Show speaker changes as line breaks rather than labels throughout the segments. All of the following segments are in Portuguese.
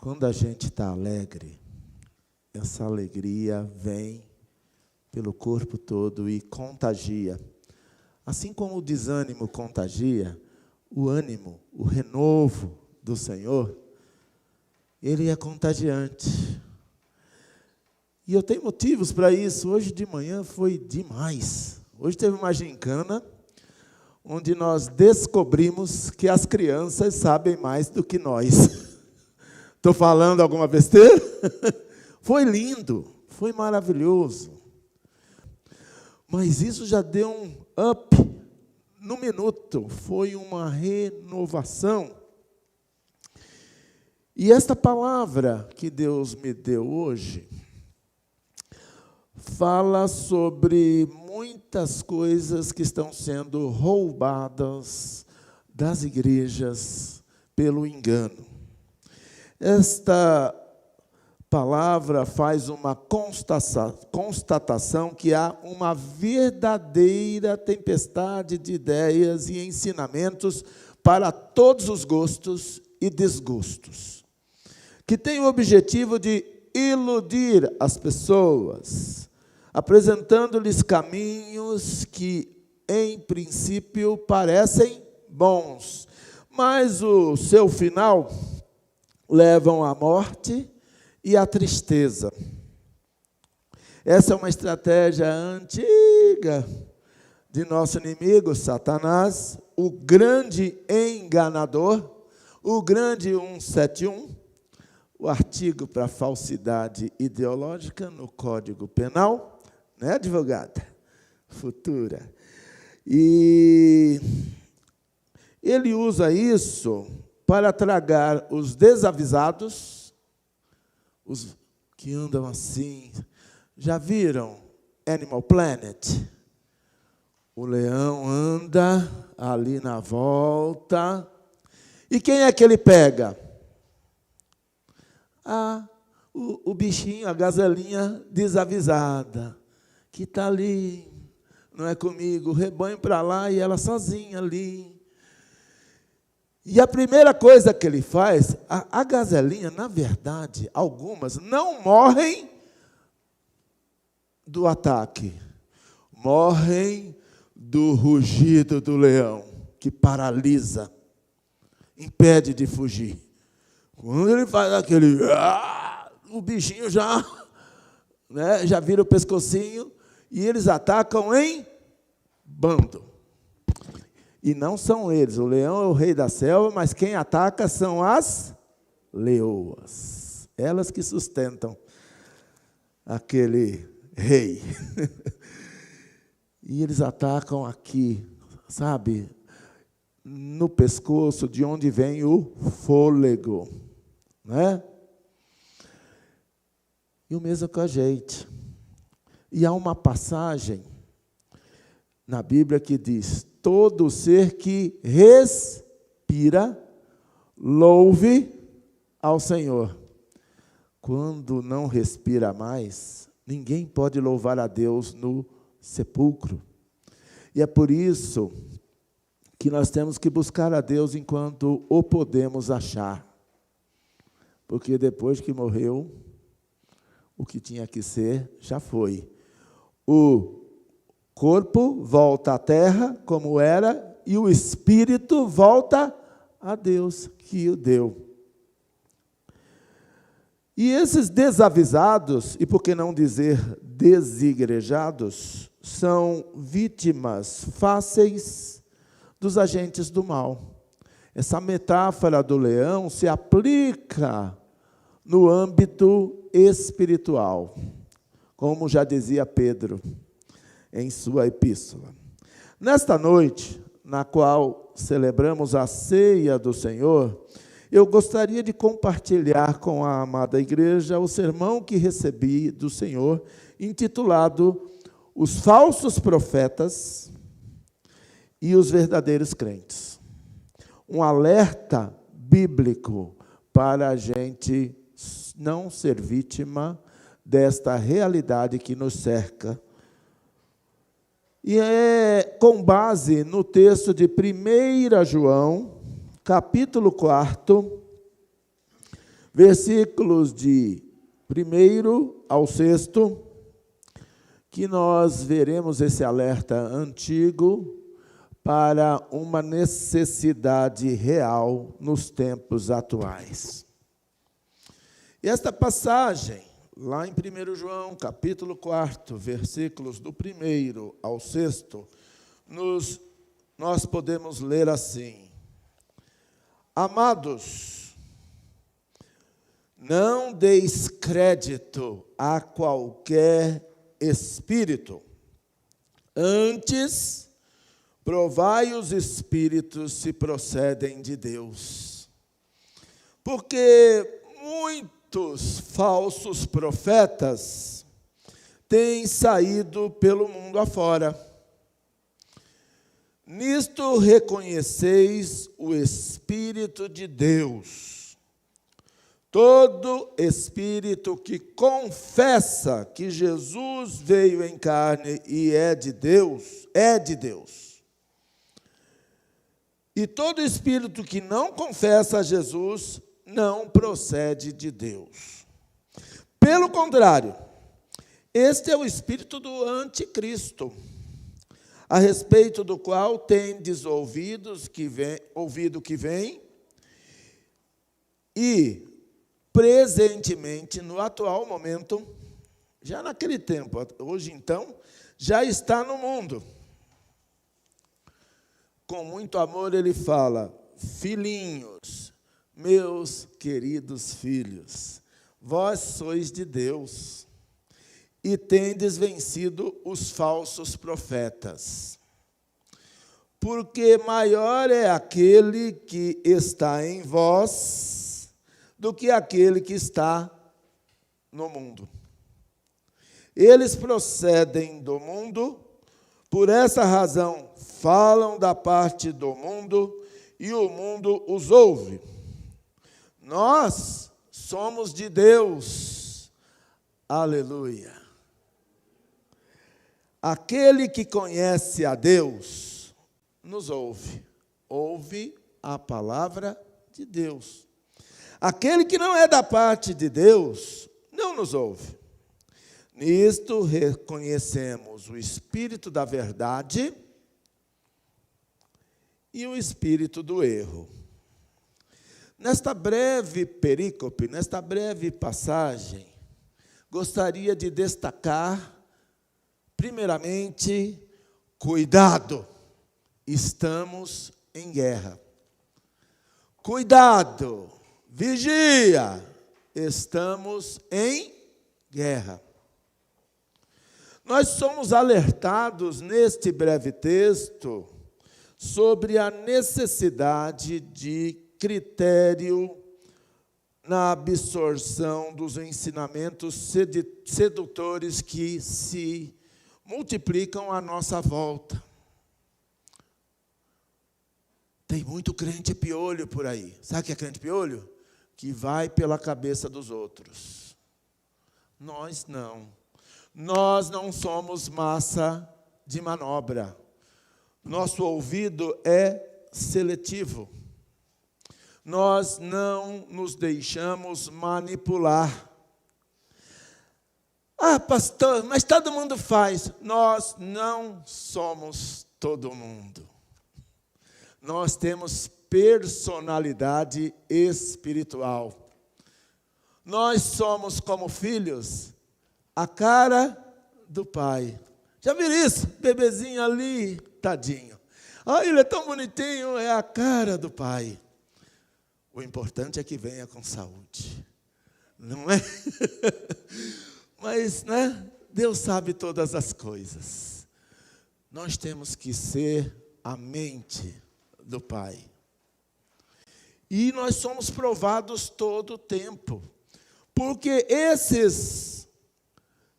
Quando a gente está alegre, essa alegria vem pelo corpo todo e contagia. Assim como o desânimo contagia, o ânimo, o renovo do Senhor, ele é contagiante. E eu tenho motivos para isso. Hoje de manhã foi demais. Hoje teve uma gincana, onde nós descobrimos que as crianças sabem mais do que nós. Estou falando alguma besteira? Foi lindo, foi maravilhoso. Mas isso já deu um up no minuto, foi uma renovação. E esta palavra que Deus me deu hoje fala sobre muitas coisas que estão sendo roubadas das igrejas pelo engano. Esta palavra faz uma constatação que há uma verdadeira tempestade de ideias e ensinamentos para todos os gostos e desgostos, que tem o objetivo de iludir as pessoas, apresentando-lhes caminhos que, em princípio, parecem bons, mas o seu final levam à morte e à tristeza. Essa é uma estratégia antiga de nosso inimigo, Satanás, o grande enganador, o grande 171, o artigo para falsidade ideológica no Código Penal, né, advogada? Futura. E ele usa isso para tragar os desavisados, os que andam assim. Já viram Animal Planet? O leão anda ali na volta. E quem é que ele pega? O bichinho, a gazelinha desavisada, que está ali, não é comigo, o rebanho para lá e ela sozinha ali. E a primeira coisa que ele faz, a gazelinha, na verdade, algumas não morrem do ataque, morrem do rugido do leão, que paralisa, impede de fugir. Quando ele faz aquele, o bichinho já vira o pescocinho e eles atacam em bando. E não são eles, o leão é o rei da selva, mas quem ataca são as leoas. Elas que sustentam aquele rei. E eles atacam aqui, sabe? No pescoço, de onde vem o fôlego. Né? E o mesmo com a gente. E há uma passagem na Bíblia que diz: todo ser que respira, louve ao Senhor. Quando não respira mais, ninguém pode louvar a Deus no sepulcro. E é por isso que nós temos que buscar a Deus enquanto o podemos achar. Porque depois que morreu, o que tinha que ser, já foi. O corpo volta à terra, como era, e o espírito volta a Deus, que o deu. E esses desavisados, e por que não dizer desigrejados, são vítimas fáceis dos agentes do mal. Essa metáfora do leão se aplica no âmbito espiritual, como já dizia Pedro em sua epístola. Nesta noite, na qual celebramos a ceia do Senhor, eu gostaria de compartilhar com a amada igreja o sermão que recebi do Senhor, intitulado Os Falsos Profetas e os Verdadeiros Crentes. Um alerta bíblico para a gente não ser vítima desta realidade que nos cerca. E é com base no texto de 1 João, capítulo 4, versículos de 1º ao 6º, que nós veremos esse alerta antigo para uma necessidade real nos tempos atuais. E esta passagem, lá em 1 João, capítulo 4, versículos do 1º ao 6º, nós podemos ler assim: Amados, não deis crédito a qualquer espírito, antes provai os espíritos se procedem de Deus. Porque muitos falsos profetas têm saído pelo mundo afora. Nisto reconheceis o Espírito de Deus. Todo espírito que confessa que Jesus veio em carne e é de Deus, é de Deus. E todo espírito que não confessa a Jesus não procede de Deus. Pelo contrário, este é o espírito do anticristo, a respeito do qual tendes ouvido que vem, e presentemente, no atual momento, já naquele tempo, hoje então, já está no mundo. Com muito amor ele fala: filhinhos, meus queridos filhos, vós sois de Deus e tendes vencido os falsos profetas. Porque maior é aquele que está em vós do que aquele que está no mundo. Eles procedem do mundo, por essa razão falam da parte do mundo e o mundo os ouve. Nós somos de Deus. Aleluia. Aquele que conhece a Deus nos ouve. Ouve a palavra de Deus. Aquele que não é da parte de Deus não nos ouve. Nisto reconhecemos o espírito da verdade e o espírito do erro. Nesta breve perícope, nesta breve passagem, gostaria de destacar, primeiramente, cuidado, estamos em guerra. Cuidado, vigia, estamos em guerra. Nós somos alertados neste breve texto sobre a necessidade de critério na absorção dos ensinamentos sedutores que se multiplicam à nossa volta. Tem muito crente piolho por aí. Sabe o que é crente piolho? Que vai pela cabeça dos outros. Nós não. Nós não somos massa de manobra. Nosso ouvido é seletivo. Nós não nos deixamos manipular. Ah, pastor, mas todo mundo faz. Nós não somos todo mundo. Nós temos personalidade espiritual. Nós somos como filhos, a cara do pai. Já viram isso? Bebezinho ali, tadinho. Ah, ele é tão bonitinho, é a cara do pai. O importante é que venha com saúde. Não é? Mas, né? Deus sabe todas as coisas. Nós temos que ser a mente do Pai. E nós somos provados todo o tempo. Porque esses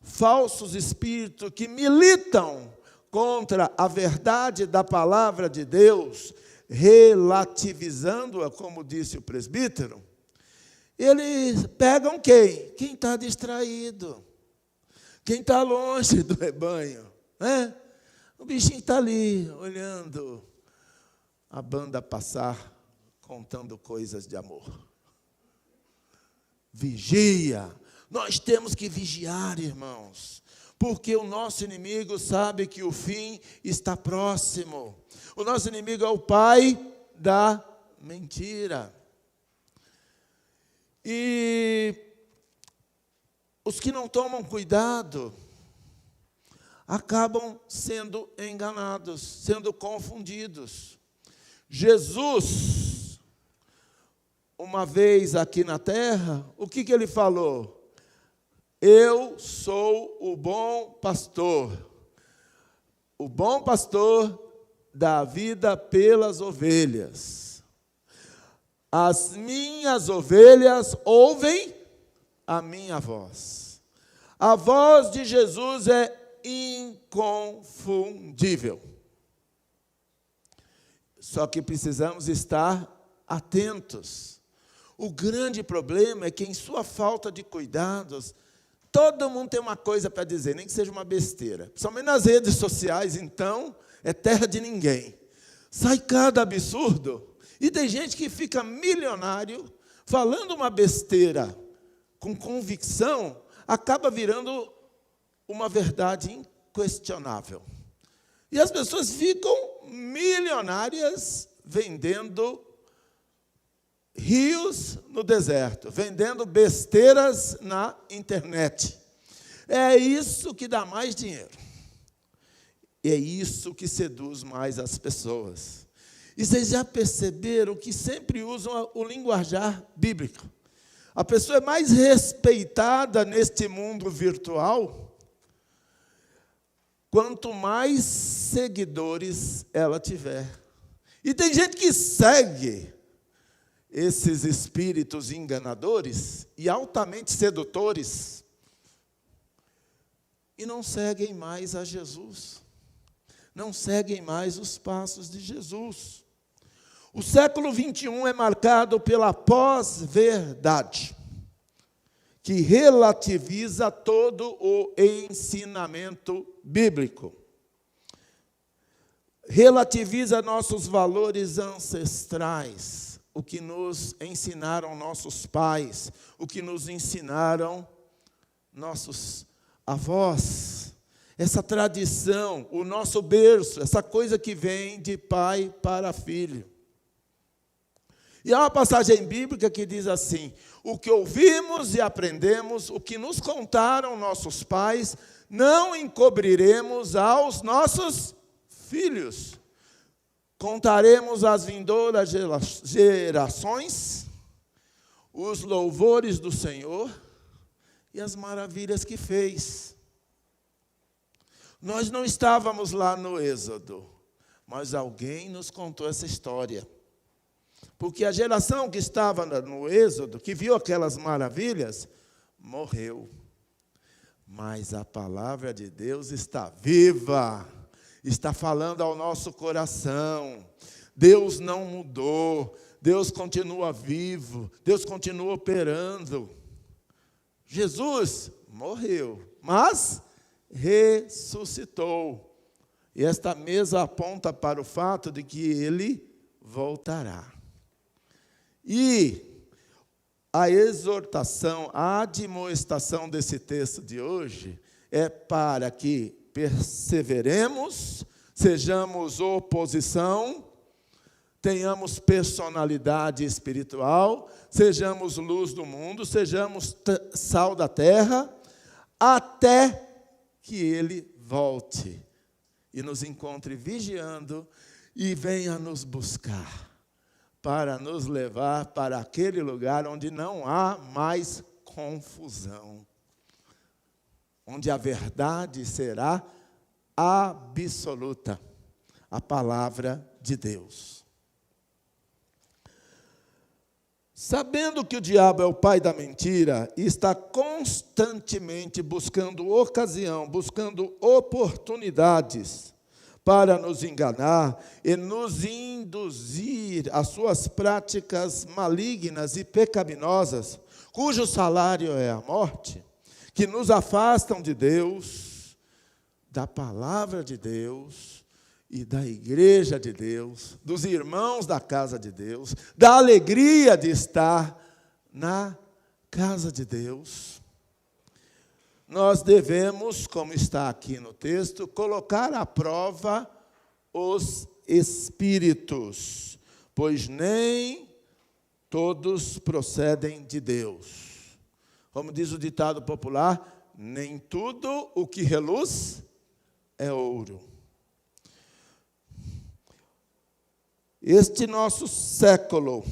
falsos espíritos que militam contra a verdade da palavra de Deus, relativizando-a, como disse o presbítero, eles pegam quem? Quem está distraído. Quem está longe do rebanho. Né? O bichinho está ali, olhando a banda passar, contando coisas de amor. vigia. Nós temos que vigiar, irmãos, porque o nosso inimigo sabe que o fim está próximo. O nosso inimigo é o pai da mentira. E os que não tomam cuidado acabam sendo enganados, sendo confundidos. Jesus, uma vez aqui na terra, o que ele falou? Eu sou o bom pastor. O bom pastor dá vida pelas ovelhas. As minhas ovelhas ouvem a minha voz. A voz de Jesus é inconfundível. Só que precisamos estar atentos. O grande problema é que em sua falta de cuidados, todo mundo tem uma coisa para dizer, nem que seja uma besteira. Principalmente nas redes sociais, então, é terra de ninguém. Sai cada absurdo. E tem gente que fica milionário, falando uma besteira com convicção, acaba virando uma verdade inquestionável. E as pessoas ficam milionárias vendendo rios no deserto, vendendo besteiras na internet. É isso que dá mais dinheiro. É isso que seduz mais as pessoas. E vocês já perceberam que sempre usam o linguajar bíblico. A pessoa é mais respeitada neste mundo virtual quanto mais seguidores ela tiver. E tem gente que segue esses espíritos enganadores e altamente sedutores e não seguem mais a Jesus. Não seguem mais os passos de Jesus. O século 21 é marcado pela pós-verdade, que relativiza todo o ensinamento bíblico. Relativiza nossos valores ancestrais, o que nos ensinaram nossos pais, o que nos ensinaram nossos avós. Essa tradição, o nosso berço, essa coisa que vem de pai para filho. E há uma passagem bíblica que diz assim: o que ouvimos e aprendemos, o que nos contaram nossos pais, não encobriremos aos nossos filhos. Contaremos às vindouras gerações os louvores do Senhor e as maravilhas que fez. Nós não estávamos lá no Êxodo, mas alguém nos contou essa história. Porque a geração que estava no Êxodo, que viu aquelas maravilhas, morreu. Mas a palavra de Deus está viva, está falando ao nosso coração. Deus não mudou, Deus continua vivo, Deus continua operando. Jesus morreu, mas ressuscitou. E esta mesa aponta para o fato de que ele voltará. E a exortação, a admoestação desse texto de hoje é para que perseveremos, sejamos oposição, tenhamos personalidade espiritual, sejamos luz do mundo, sejamos sal da terra, até que ele volte e nos encontre vigiando e venha nos buscar, para nos levar para aquele lugar onde não há mais confusão, onde a verdade será absoluta, a palavra de Deus. Sabendo que o diabo é o pai da mentira e está constantemente buscando ocasião, buscando oportunidades para nos enganar e nos induzir às suas práticas malignas e pecaminosas, cujo salário é a morte, que nos afastam de Deus, da palavra de Deus e da igreja de Deus, dos irmãos da casa de Deus, da alegria de estar na casa de Deus, nós devemos, como está aqui no texto, colocar à prova os espíritos, pois nem todos procedem de Deus. Como diz o ditado popular, nem tudo o que reluz é ouro. Este nosso século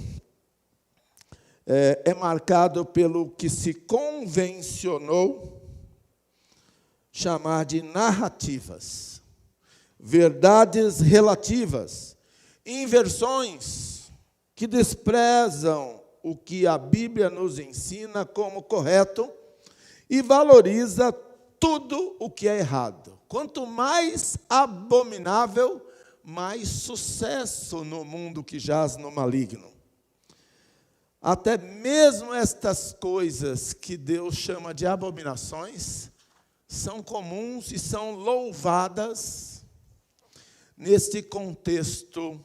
é marcado pelo que se convencionou chamar de narrativas, verdades relativas, inversões que desprezam o que a Bíblia nos ensina como correto e valoriza tudo o que é errado. Quanto mais abominável, mais sucesso no mundo que jaz no maligno. Até mesmo estas coisas que Deus chama de abominações são comuns e são louvadas neste contexto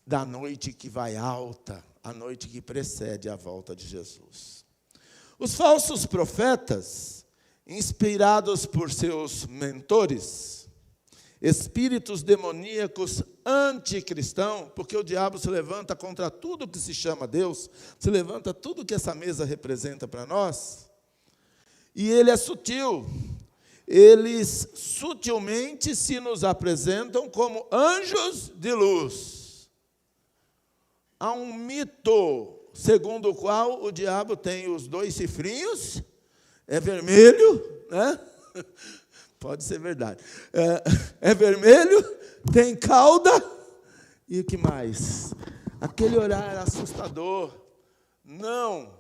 da noite que vai alta, a noite que precede a volta de Jesus. Os falsos profetas, inspirados por seus mentores, espíritos demoníacos anticristãos, porque o diabo se levanta contra tudo que se chama Deus, se levanta tudo que essa mesa representa para nós, e ele é sutil. Eles sutilmente se nos apresentam como anjos de luz. Há um mito segundo o qual o diabo tem os 2 chifrinhos, é vermelho, né? Pode ser verdade. É vermelho, tem cauda, e o que mais? Aquele olhar assustador. Não.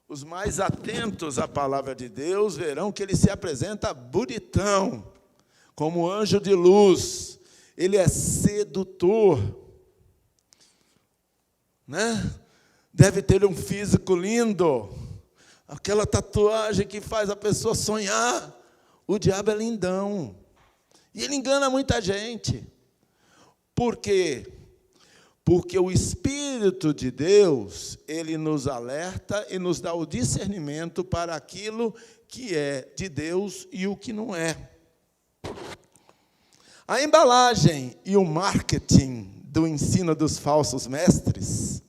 Os mais atentos à palavra de Deus verão que ele se apresenta bonitão, como anjo de luz. Ele é sedutor, né? Deve ter um físico lindo, aquela tatuagem que faz a pessoa sonhar. O diabo é lindão, e ele engana muita gente. Por quê? Porque o Espírito de Deus, ele nos alerta e nos dá o discernimento para aquilo que é de Deus e o que não é. A embalagem e o marketing do ensino dos falsos mestres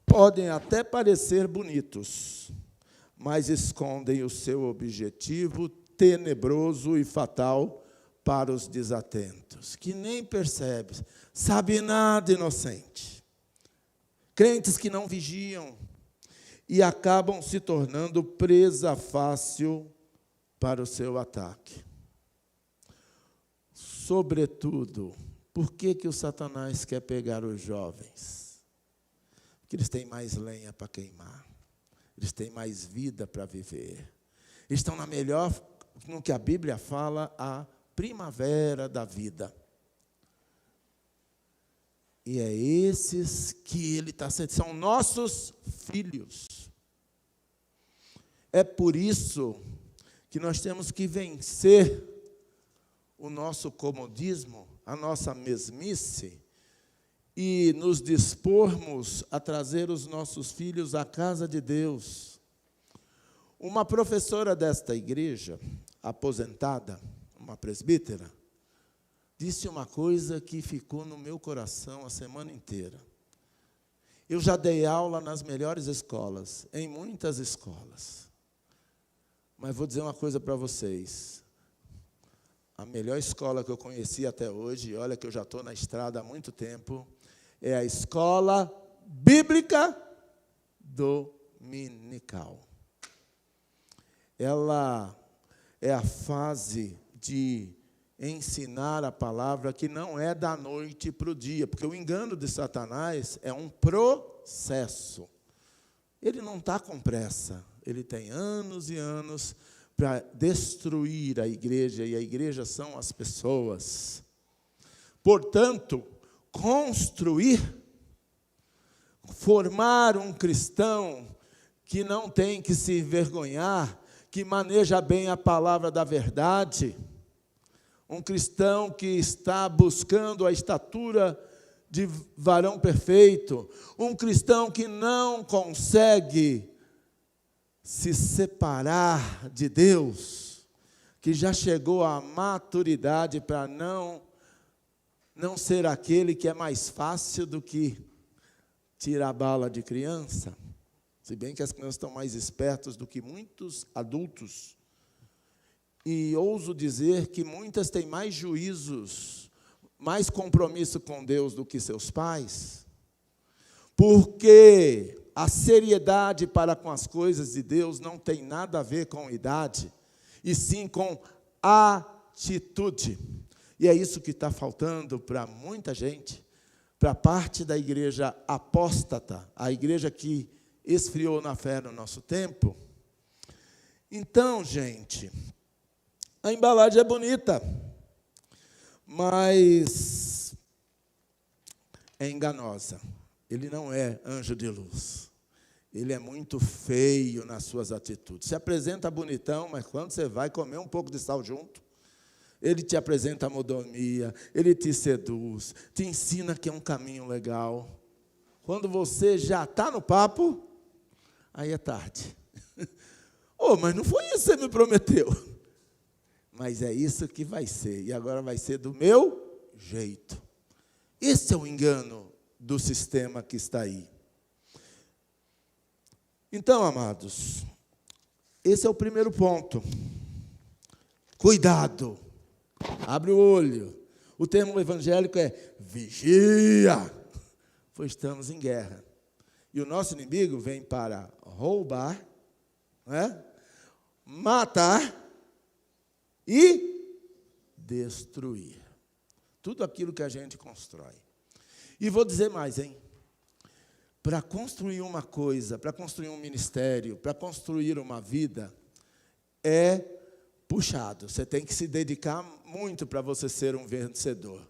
podem até parecer bonitos, mas escondem o seu objetivo tenebroso e fatal para os desatentos, que nem percebem, sabe nada, inocente. Crentes que não vigiam e acabam se tornando presa fácil para o seu ataque. Sobretudo, por que o Satanás quer pegar os jovens? Porque eles têm mais lenha para queimar, eles têm mais vida para viver. Eles estão na melhor, no que a Bíblia fala, a primavera da vida. E é esses que ele está sendo, são nossos filhos. É por isso que nós temos que vencer o nosso comodismo, a nossa mesmice, e nos dispormos a trazer os nossos filhos à casa de Deus. Uma professora desta igreja, aposentada, uma presbítera, disse uma coisa que ficou no meu coração a semana inteira. Eu já dei aula nas melhores escolas, em muitas escolas. Mas vou dizer uma coisa para vocês. A melhor escola que eu conheci até hoje, olha que eu já estou na estrada há muito tempo, é a escola bíblica dominical. Ela é a fase de ensinar a palavra que não é da noite para o dia, porque o engano de Satanás é um processo. Ele não está com pressa, ele tem anos e anos para destruir a igreja, e a igreja são as pessoas. Portanto, construir, formar um cristão que não tem que se envergonhar, que maneja bem a palavra da verdade, um cristão que está buscando a estatura de varão perfeito, um cristão que não consegue se separar de Deus, que já chegou à maturidade para não ser aquele que é mais fácil do que tirar a bala de criança, se bem que as crianças estão mais espertas do que muitos adultos, e ouso dizer que muitas têm mais juízos, mais compromisso com Deus do que seus pais, porque a seriedade para com as coisas de Deus não tem nada a ver com idade, e sim com atitude. E é isso que está faltando para muita gente, para parte da igreja apóstata, a igreja que esfriou na fé no nosso tempo. Então, gente, a embalagem é bonita, mas é enganosa. Ele não é anjo de luz. Ele é muito feio nas suas atitudes. Se apresenta bonitão, mas quando você vai comer um pouco de sal junto, ele te apresenta a modomia, ele te seduz, te ensina que é um caminho legal. Quando você já está no papo, aí é tarde. Mas não foi isso que você me prometeu. Mas é isso que vai ser, e agora vai ser do meu jeito. Esse é o engano do sistema que está aí. Então, amados, esse é o primeiro ponto. Cuidado. Abre o olho. O termo evangélico é vigia, pois estamos em guerra. E o nosso inimigo vem para roubar, matar e destruir. Tudo aquilo que a gente constrói. E vou dizer mais, hein? Para construir uma coisa, para construir um ministério, para construir uma vida, é puxado. Você tem que se dedicar muito para você ser um vencedor.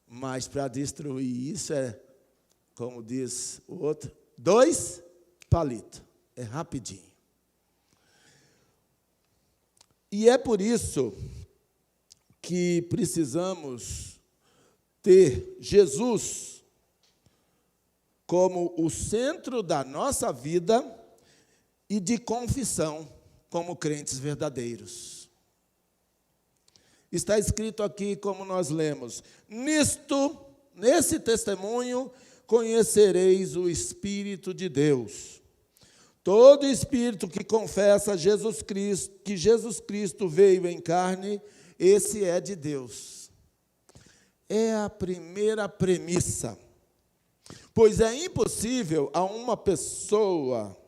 Mas para destruir isso é, como diz o outro, 2 palitos. É rapidinho. E é por isso que precisamos ter Jesus como o centro da nossa vida e de confissão como crentes verdadeiros. Está escrito aqui, como nós lemos, nesse testemunho, conhecereis o Espírito de Deus. Todo espírito que confessa que Jesus Cristo veio em carne, esse é de Deus. É a primeira premissa. Pois é impossível a uma pessoa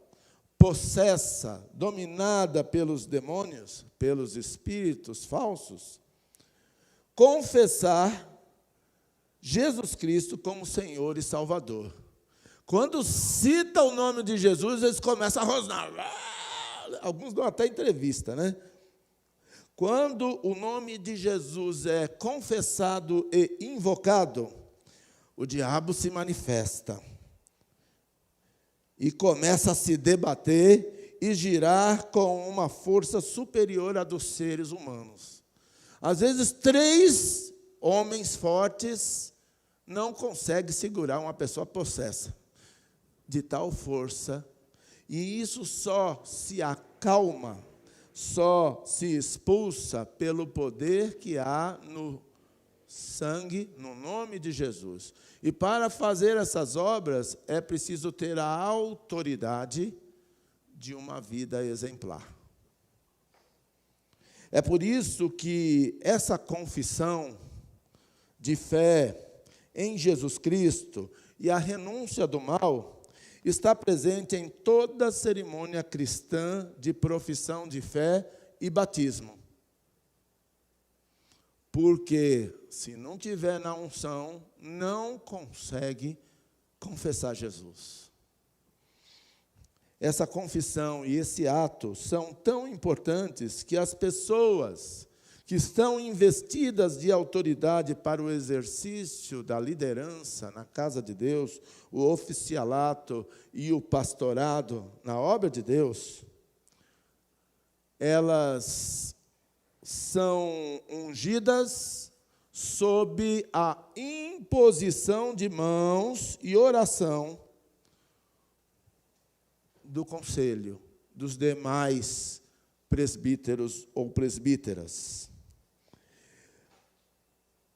possessa, dominada pelos demônios, pelos espíritos falsos, confessar Jesus Cristo como Senhor e Salvador. Quando cita o nome de Jesus, eles começam a rosnar. Alguns dão até entrevista, né? Quando o nome de Jesus é confessado e invocado, o diabo se manifesta e começa a se debater e girar com uma força superior à dos seres humanos. Às vezes, 3 homens fortes não conseguem segurar uma pessoa possessa de tal força, e isso só se acalma, só se expulsa pelo poder que há no sangue, no nome de Jesus. E para fazer essas obras, é preciso ter a autoridade de uma vida exemplar. É por isso que essa confissão de fé em Jesus Cristo e a renúncia do mal está presente em toda a cerimônia cristã de profissão de fé e batismo. Porque, se não tiver na unção, não consegue confessar Jesus. Essa confissão e esse ato são tão importantes que as pessoas que estão investidas de autoridade para o exercício da liderança na casa de Deus, o oficialato e o pastorado na obra de Deus, elas são ungidas, sob a imposição de mãos e oração do conselho, dos demais presbíteros ou presbíteras.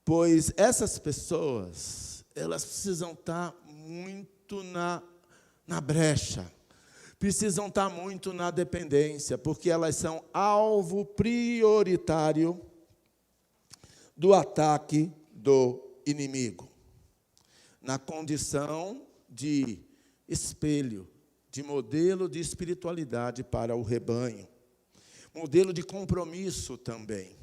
Pois essas pessoas, elas precisam estar muito na brecha, precisam estar muito na dependência, porque elas são alvo prioritário do ataque do inimigo, na condição de espelho, de modelo de espiritualidade para o rebanho, modelo de compromisso também.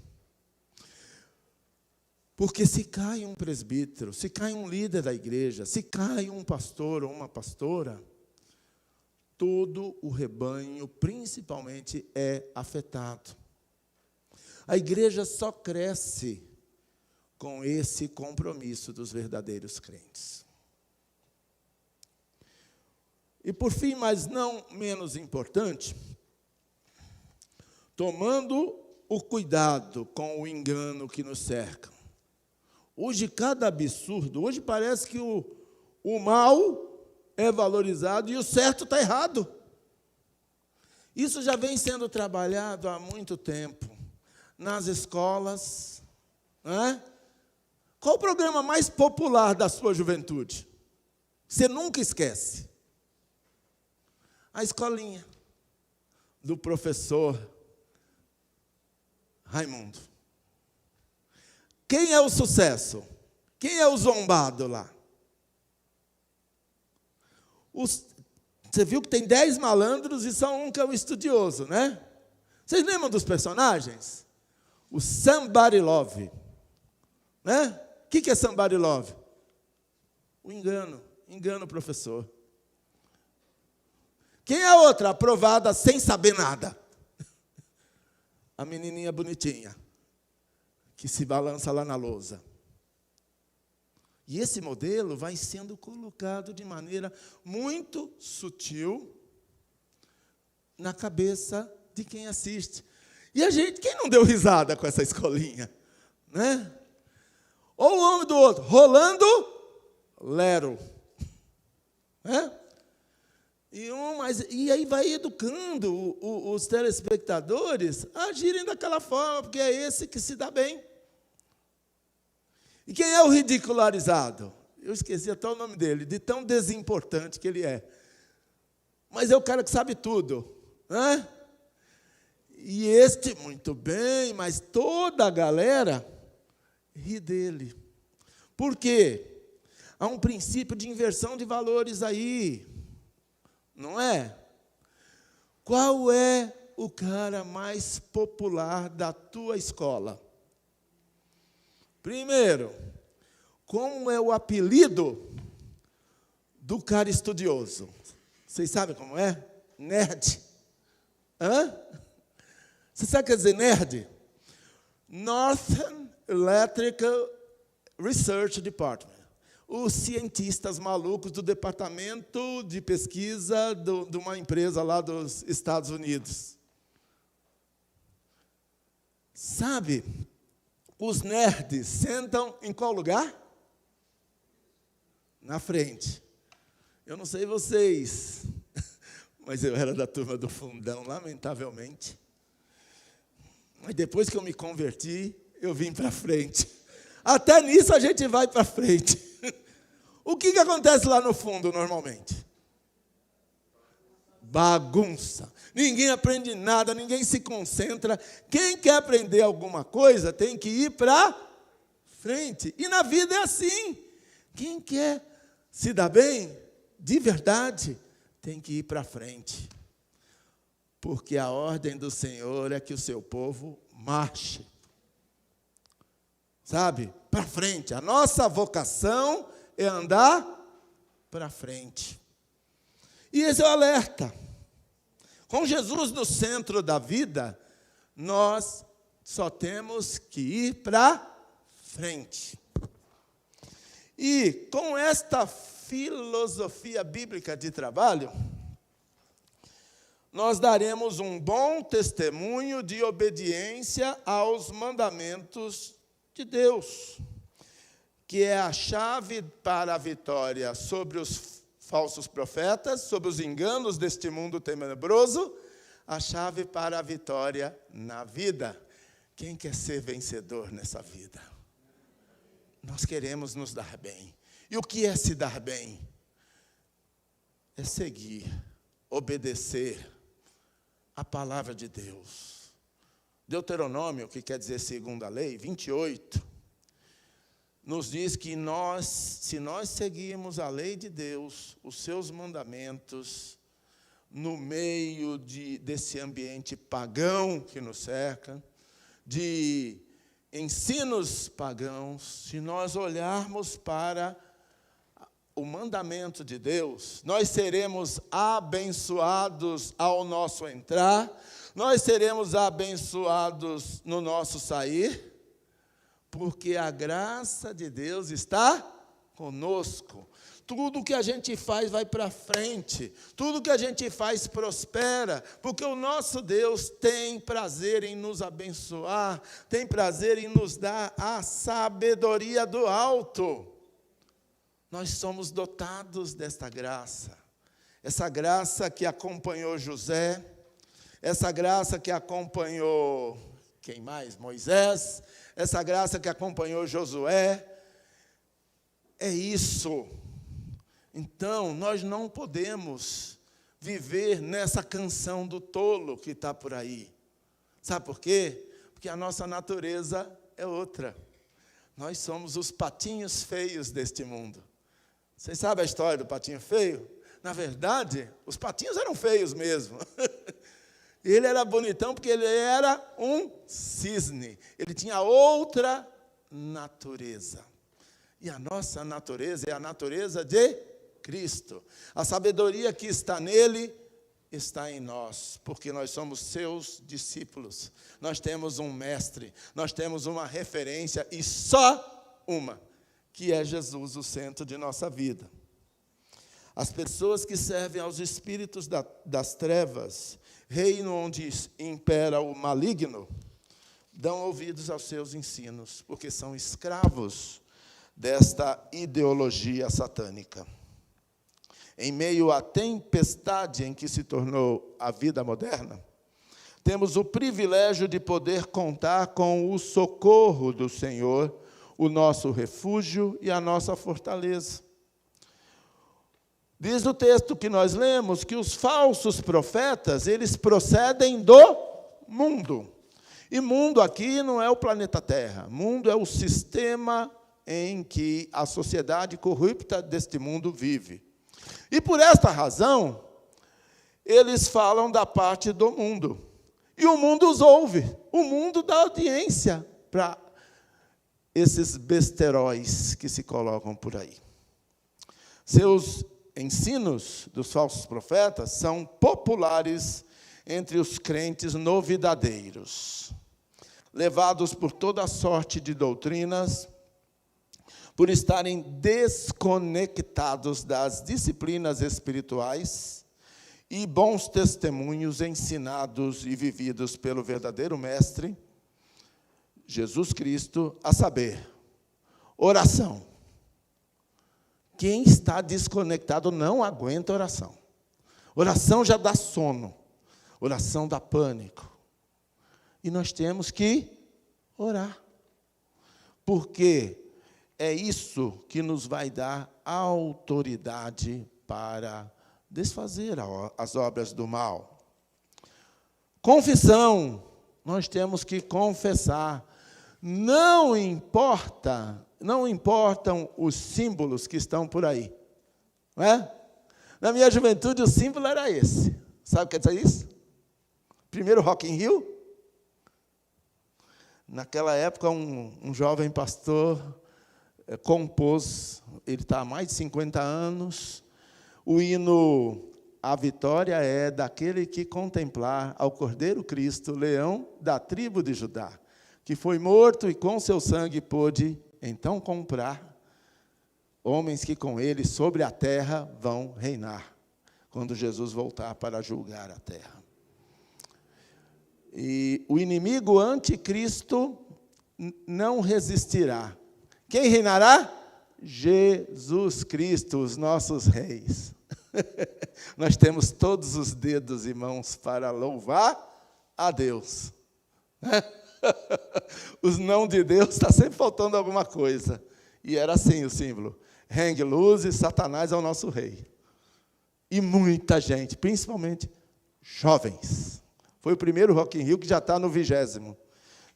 Porque se cai um presbítero, se cai um líder da igreja, se cai um pastor ou uma pastora, todo o rebanho, principalmente, é afetado. A igreja só cresce com esse compromisso dos verdadeiros crentes. E, por fim, mas não menos importante, tomando o cuidado com o engano que nos cerca. Hoje, cada absurdo, hoje parece que o mal é valorizado e o certo está errado. Isso já vem sendo trabalhado há muito tempo, nas escolas. Né? Qual o programa mais popular da sua juventude? Você nunca esquece. A escolinha do professor Raimundo. Quem é o sucesso? Quem é o zombado lá? Você viu que tem 10 malandros e só um que é o estudioso, né? Vocês lembram dos personagens? O Somebody Love. Né? O que é Somebody Love? O engano o professor. Quem é a outra? Aprovada sem saber nada. A menininha bonitinha, que se balança lá na lousa. E esse modelo vai sendo colocado de maneira muito sutil na cabeça de quem assiste. E a gente, quem não deu risada com essa escolinha? Né? Ou o homem do outro, rolando lero. Né? E aí vai educando os telespectadores a agirem daquela forma, porque é esse que se dá bem. E quem é o ridicularizado? Eu esqueci até o nome dele, de tão desimportante que ele é. Mas é o cara que sabe tudo. Né? E este, muito bem, mas toda a galera ri dele. Por quê? Há um princípio de inversão de valores aí. Não é? Qual é o cara mais popular da tua escola? Primeiro, como é o apelido do cara estudioso? Vocês sabem como é? Nerd. Hã? Você sabe o que quer dizer nerd? Northern Electrical Research Department. Os cientistas malucos do departamento de pesquisa de uma empresa lá dos Estados Unidos. Sabe, os nerds sentam em qual lugar? Na frente. Eu não sei vocês, mas eu era da turma do fundão, lamentavelmente. Mas depois que eu me converti, eu vim para frente. Até nisso a gente vai para frente. O que acontece lá no fundo, normalmente? Bagunça. Ninguém aprende nada, ninguém se concentra. Quem quer aprender alguma coisa tem que ir para frente. E na vida é assim. Quem quer se dar bem, de verdade, tem que ir para frente. Porque a ordem do Senhor é que o seu povo marche. Sabe? Para frente. A nossa vocação é andar para frente. E esse é o alerta. Com Jesus no centro da vida, nós só temos que ir para frente. E com esta filosofia bíblica de trabalho, nós daremos um bom testemunho de obediência aos mandamentos de Deus, que é a chave para a vitória sobre os falsos profetas, sobre os enganos deste mundo tenebroso, a chave para a vitória na vida. Quem quer ser vencedor nessa vida? Nós queremos nos dar bem. E o que é se dar bem? É seguir, obedecer a palavra de Deus. Deuteronômio, que quer dizer segundo a lei, 28, nos diz que se nós seguirmos a lei de Deus, os seus mandamentos, no meio desse ambiente pagão que nos cerca, de ensinos pagãos, se nós olharmos para o mandamento de Deus, nós seremos abençoados ao nosso entrar, nós seremos abençoados no nosso sair, porque a graça de Deus está conosco. Tudo que a gente faz vai para frente, tudo que a gente faz prospera, porque o nosso Deus tem prazer em nos abençoar, tem prazer em nos dar a sabedoria do alto. Nós somos dotados desta graça, essa graça que acompanhou José, essa graça que acompanhou, quem mais? Moisés, essa graça que acompanhou Josué, é isso. Então, nós não podemos viver nessa canção do tolo que está por aí. Sabe por quê? Porque a nossa natureza é outra. Nós somos os patinhos feios deste mundo. Vocês sabem a história do patinho feio? Na verdade, os patinhos eram feios mesmo. Ele era bonitão porque ele era um cisne. Ele tinha outra natureza. E a nossa natureza é a natureza de Cristo. A sabedoria que está nele está em nós, porque nós somos seus discípulos. Nós temos um mestre, nós temos uma referência e só uma, que é Jesus, o centro de nossa vida. As pessoas que servem aos espíritos das trevas, reino onde impera o maligno, dão ouvidos aos seus ensinos, porque são escravos desta ideologia satânica. Em meio à tempestade em que se tornou a vida moderna, temos o privilégio de poder contar com o socorro do Senhor, o nosso refúgio e a nossa fortaleza. Diz o texto que nós lemos que os falsos profetas, eles procedem do mundo. E mundo aqui não é o planeta Terra. Mundo é o sistema em que a sociedade corrupta deste mundo vive. E por esta razão, eles falam da parte do mundo. E o mundo os ouve. O mundo dá audiência para esses besteróis que se colocam por aí. Seus ensinos dos falsos profetas são populares entre os crentes novidadeiros, levados por toda sorte de doutrinas, por estarem desconectados das disciplinas espirituais e bons testemunhos ensinados e vividos pelo verdadeiro Mestre, Jesus Cristo, a saber, oração. Quem está desconectado não aguenta oração. Oração já dá sono. Oração dá pânico. E nós temos que orar. Porque é isso que nos vai dar autoridade para desfazer as obras do mal. Confissão. Nós temos que confessar. Não importam os símbolos que estão por aí. Não é? Na minha juventude, o símbolo era esse. Sabe o que é isso? Primeiro Rock in Rio. Naquela época, um jovem pastor compôs, ele está há mais de 50 anos, o hino A Vitória é daquele que contemplar ao Cordeiro Cristo, leão da tribo de Judá, que foi morto e com seu sangue pôde então comprar homens que com ele sobre a terra vão reinar, quando Jesus voltar para julgar a terra. E o inimigo anticristo não resistirá. Quem reinará? Jesus Cristo, os nossos reis. Nós temos todos os dedos e mãos para louvar a Deus. Os não de Deus está sempre faltando alguma coisa. E era assim o símbolo. Hang luzes, Satanás é o nosso rei. E muita gente, principalmente jovens. Foi o primeiro Rock in Rio que já está no 20º.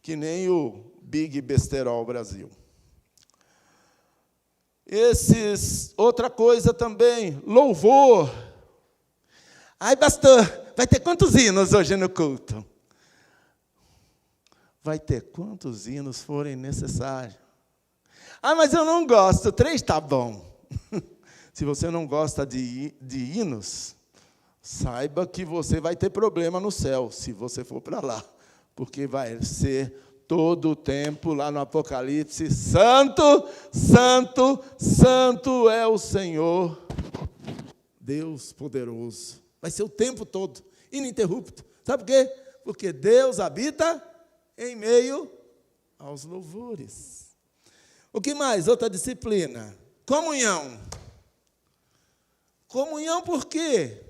Que nem o Big Besterol Brasil. Outra coisa também, louvor. Ai, pastor, vai ter quantos hinos hoje no culto? Vai ter quantos hinos forem necessários. Ah, mas eu não gosto, 3 está bom. Se você não gosta de hinos, saiba que você vai ter problema no céu, se você for para lá. Porque vai ser todo o tempo, lá no Apocalipse, santo, santo, santo é o Senhor, Deus poderoso. Vai ser o tempo todo, ininterrupto. Sabe por quê? Porque Deus habita em meio aos louvores. O que mais? Outra disciplina. Comunhão. Comunhão por quê?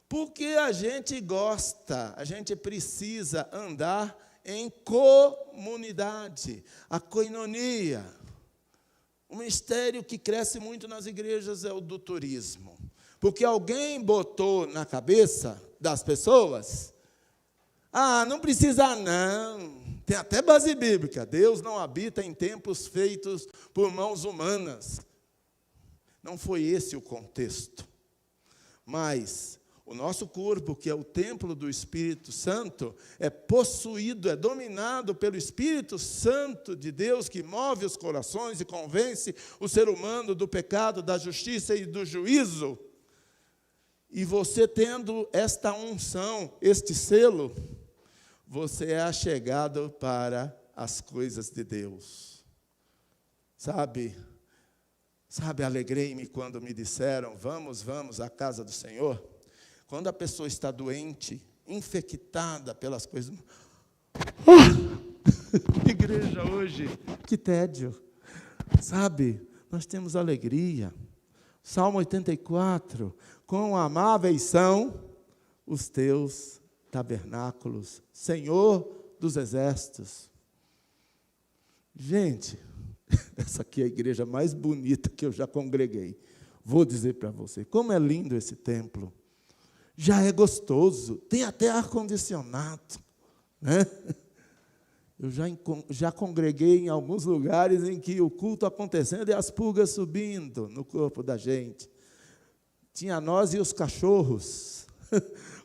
Porque a gente gosta, a gente precisa andar em comunidade, a koinonia. O mistério que cresce muito nas igrejas é o do turismo. Porque alguém botou na cabeça das pessoas, não precisa não, tem até base bíblica, Deus não habita em templos feitos por mãos humanas. Não foi esse o contexto. Mas o nosso corpo, que é o templo do Espírito Santo, é possuído, é dominado pelo Espírito Santo de Deus, que move os corações e convence o ser humano do pecado, da justiça e do juízo. E você tendo esta unção, este selo, você é achegado para as coisas de Deus. Sabe, alegrei-me quando me disseram, vamos à casa do Senhor. Quando a pessoa está doente, infectada pelas coisas... Igreja hoje, que tédio. Sabe, nós temos alegria. Salmo 84, quão amáveis são os teus tabernáculos, Senhor dos exércitos. Gente, essa aqui é a igreja mais bonita que eu já congreguei. Vou dizer para você, como é lindo esse templo. Já é gostoso, tem até ar-condicionado, né? Eu já congreguei em alguns lugares em que o culto acontecendo e as pulgas subindo no corpo da gente. Tinha nós e os cachorros.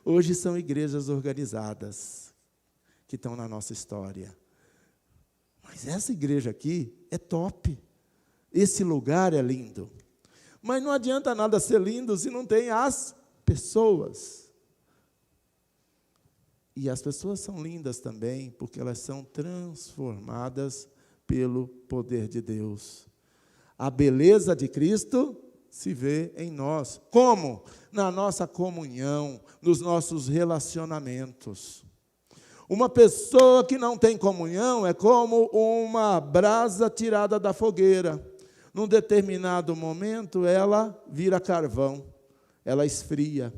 Hoje são igrejas organizadas que estão na nossa história. Mas essa igreja aqui é top. Esse lugar é lindo. Mas não adianta nada ser lindo se não tem as pessoas. E as pessoas são lindas também, porque elas são transformadas pelo poder de Deus. A beleza de Cristo se vê em nós. Como? Na nossa comunhão, nos nossos relacionamentos. Uma pessoa que não tem comunhão é como uma brasa tirada da fogueira. Num determinado momento, ela vira carvão. Ela esfria,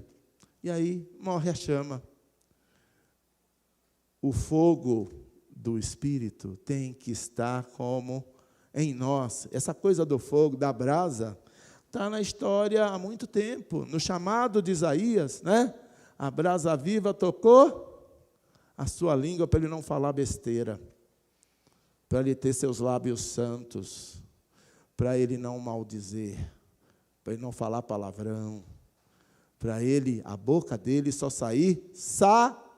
e aí morre a chama. O fogo do Espírito tem que estar como em nós. Essa coisa do fogo, da brasa, está na história há muito tempo. No chamado de Isaías, né? A brasa viva tocou a sua língua para ele não falar besteira, para ele ter seus lábios santos, para ele não maldizer, para ele não falar palavrão, para ele, a boca dele só sair sabedoria.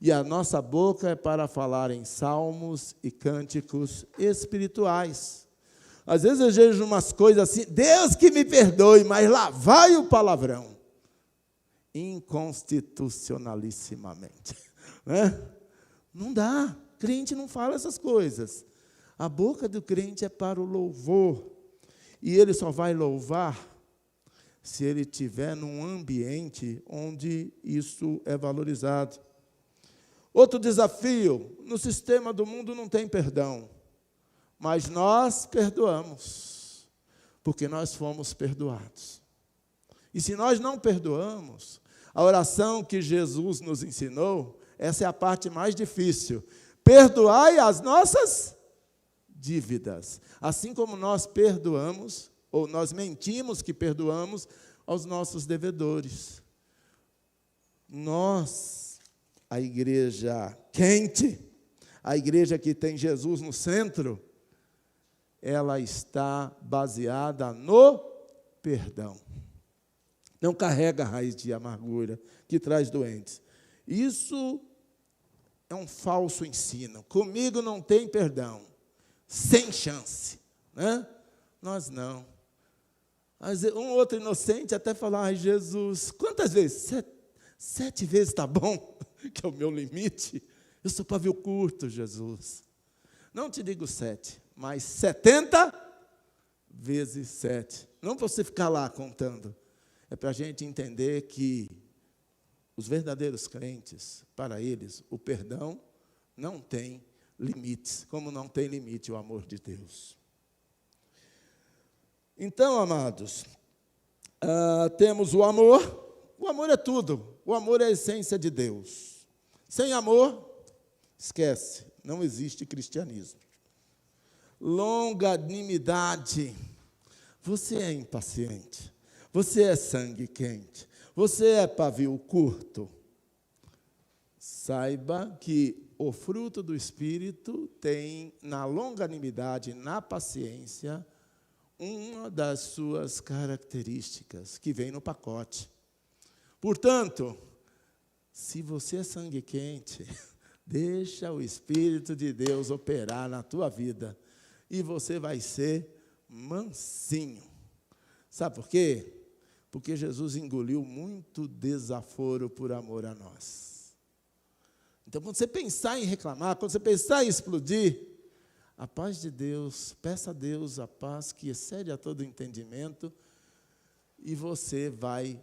E a nossa boca é para falar em salmos e cânticos espirituais. Às vezes eu vejo umas coisas assim, Deus que me perdoe, mas lá vai o palavrão. Inconstitucionalissimamente. Né? Não dá, crente não fala essas coisas. A boca do crente é para o louvor. E ele só vai louvar se ele estiver num ambiente onde isso é valorizado. Outro desafio, no sistema do mundo não tem perdão, mas nós perdoamos, porque nós fomos perdoados. E se nós não perdoamos, a oração que Jesus nos ensinou, essa é a parte mais difícil. Perdoai as nossas dívidas, assim como nós perdoamos, ou nós mentimos que perdoamos aos nossos devedores. Nós, a igreja quente, a igreja que tem Jesus no centro, ela está baseada no perdão. Não carrega a raiz de amargura que traz doentes. Isso é um falso ensino. Comigo não tem perdão. Sem chance. Né? Nós não. Mas um outro inocente até falar, ai Jesus, quantas vezes? 7 vezes está bom, que é o meu limite. Eu sou pavio curto, Jesus. Não te digo 7, mas 70 vezes 7. Não para você ficar lá contando. É para a gente entender que os verdadeiros crentes, para eles, o perdão não tem limites, como não tem limite o amor de Deus. Então, amados, temos o amor. O amor é tudo. O amor é a essência de Deus. Sem amor, esquece, não existe cristianismo. Longanimidade. Você é impaciente. Você é sangue quente. Você é pavio curto. Saiba que o fruto do Espírito tem na longanimidade, na paciência, uma das suas características que vem no pacote. Portanto, se você é sangue quente, deixa o Espírito de Deus operar na tua vida e você vai ser mansinho. Sabe por quê? Porque Jesus engoliu muito desaforo por amor a nós. Então, quando você pensar em reclamar, quando você pensar em explodir, a paz de Deus, peça a Deus a paz que excede a todo entendimento e você vai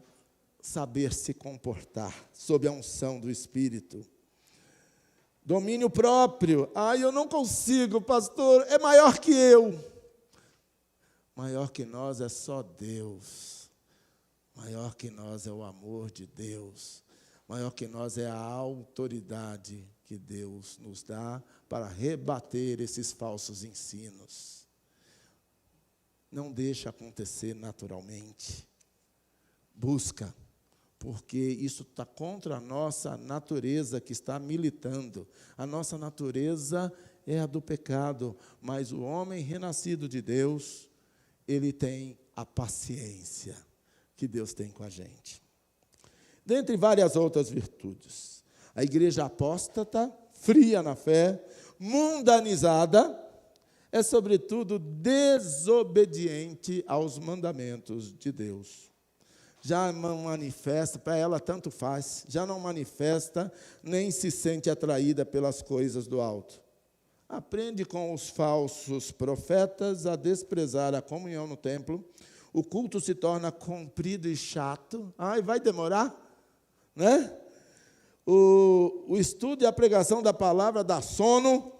saber se comportar sob a unção do Espírito. Domínio próprio. Eu não consigo, pastor, é maior que eu. Maior que nós é só Deus. Maior que nós é o amor de Deus. Maior que nós é a autoridade que Deus nos dá para rebater esses falsos ensinos. Não deixa acontecer naturalmente. Busca, porque isso está contra a nossa natureza que está militando. A nossa natureza é a do pecado, mas o homem renascido de Deus, ele tem a paciência que Deus tem com a gente. Dentre várias outras virtudes, a igreja apóstata, fria na fé, mundanizada, é sobretudo desobediente aos mandamentos de Deus. Já não manifesta, para ela tanto faz, já não manifesta, nem se sente atraída pelas coisas do alto. Aprende com os falsos profetas a desprezar a comunhão no templo. O culto se torna comprido e chato. Vai demorar, né? O estudo e a pregação da palavra dá sono.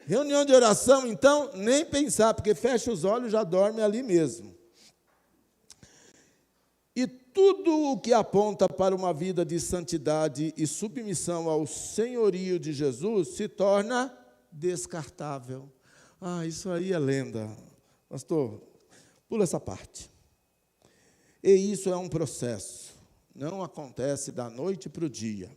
Reunião de oração, então, nem pensar, porque fecha os olhos e já dorme ali mesmo. E tudo o que aponta para uma vida de santidade e submissão ao senhorio de Jesus se torna descartável. Isso aí é lenda. Pastor, pula essa parte. E isso é um processo. Não acontece da noite para o dia.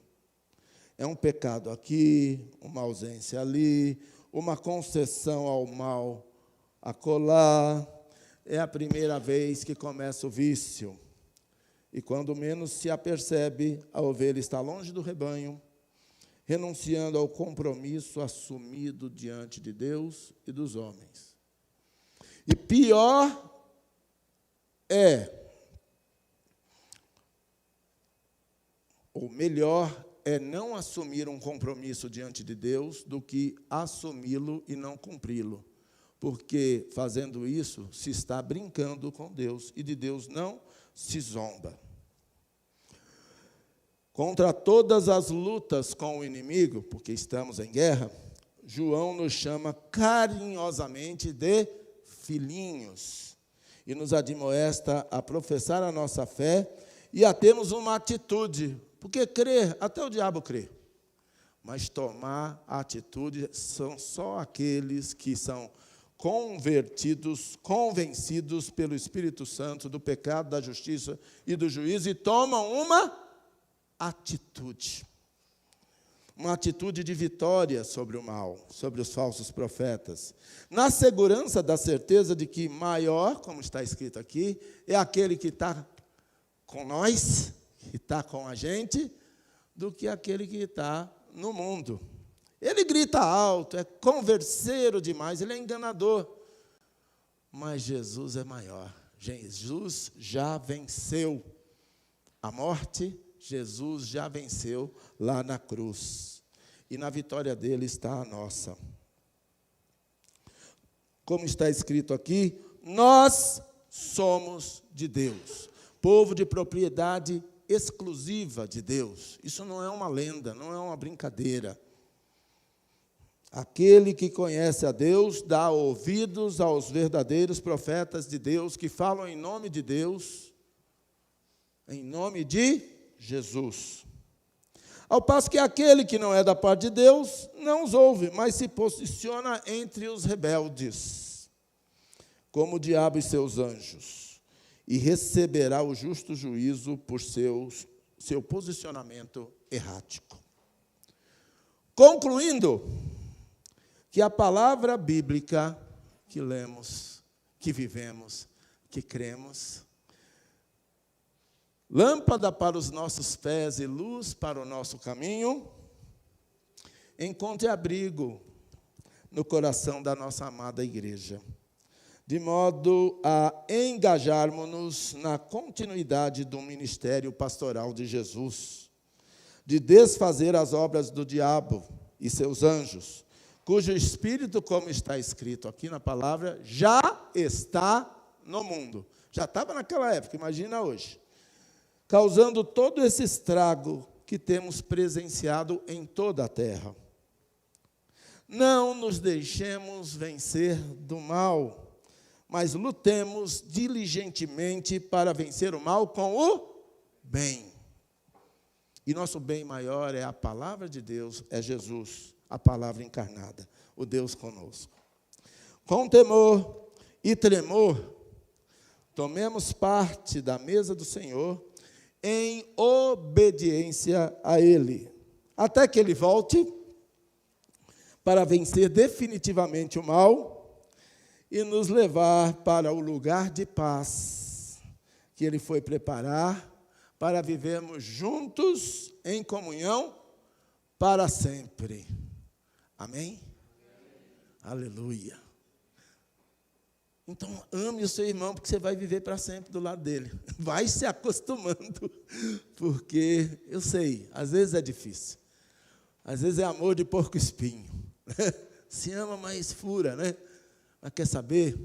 É um pecado aqui, uma ausência ali, uma concessão ao mal acolá. É a primeira vez que começa o vício. E quando menos se apercebe, a ovelha está longe do rebanho, renunciando ao compromisso assumido diante de Deus e dos homens. E pior ou melhor, é não assumir um compromisso diante de Deus do que assumi-lo e não cumpri-lo. Porque, fazendo isso, se está brincando com Deus, e de Deus não se zomba. Contra todas as lutas com o inimigo, porque estamos em guerra, João nos chama carinhosamente de filhinhos e nos admoesta a professar a nossa fé e a termos uma atitude, porque crer, até o diabo crê, mas tomar a atitude são só aqueles que são convertidos, convencidos pelo Espírito Santo do pecado, da justiça e do juízo e tomam uma atitude. Uma atitude de vitória sobre o mal, sobre os falsos profetas, na segurança da certeza de que maior, como está escrito aqui, é aquele que está com nós, que está com a gente, do que aquele que está no mundo. Ele grita alto, é converseiro demais, ele é enganador, mas Jesus é maior. Jesus já venceu a morte. Jesus já venceu lá na cruz. E na vitória dele está a nossa. Como está escrito aqui, nós somos de Deus. Povo de propriedade exclusiva de Deus. Isso não é uma lenda, não é uma brincadeira. Aquele que conhece a Deus dá ouvidos aos verdadeiros profetas de Deus que falam em nome de Deus, em nome de Jesus. Ao passo que aquele que não é da parte de Deus não os ouve, mas se posiciona entre os rebeldes, como o diabo e seus anjos, e receberá o justo juízo por seu posicionamento errático. Concluindo, que a palavra bíblica que lemos, que vivemos, que cremos, lâmpada para os nossos pés e luz para o nosso caminho, encontre abrigo no coração da nossa amada igreja, de modo a engajarmos-nos na continuidade do ministério pastoral de Jesus, de desfazer as obras do diabo e seus anjos, cujo espírito, como está escrito aqui na palavra, já está no mundo. Já estava naquela época, imagina hoje. Causando todo esse estrago que temos presenciado em toda a terra. Não nos deixemos vencer do mal, mas lutemos diligentemente para vencer o mal com o bem. E nosso bem maior é a palavra de Deus, é Jesus, a palavra encarnada, o Deus conosco. Com temor e tremor, tomemos parte da mesa do Senhor, em obediência a Ele, até que Ele volte para vencer definitivamente o mal e nos levar para o lugar de paz que Ele foi preparar para vivermos juntos em comunhão para sempre. Amém? Aleluia. Então, ame o seu irmão, porque você vai viver para sempre do lado dele. Vai se acostumando, porque eu sei, às vezes é difícil. Às vezes é amor de porco-espinho. Se ama, mas fura, né? Mas quer saber?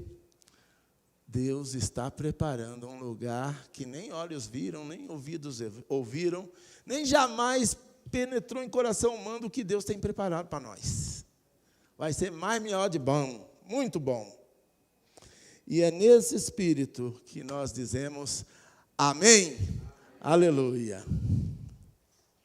Deus está preparando um lugar que nem olhos viram, nem ouvidos ouviram, nem jamais penetrou em coração humano o que Deus tem preparado para nós. Vai ser mais melhor de bom, muito bom. E é nesse espírito que nós dizemos amém, aleluia.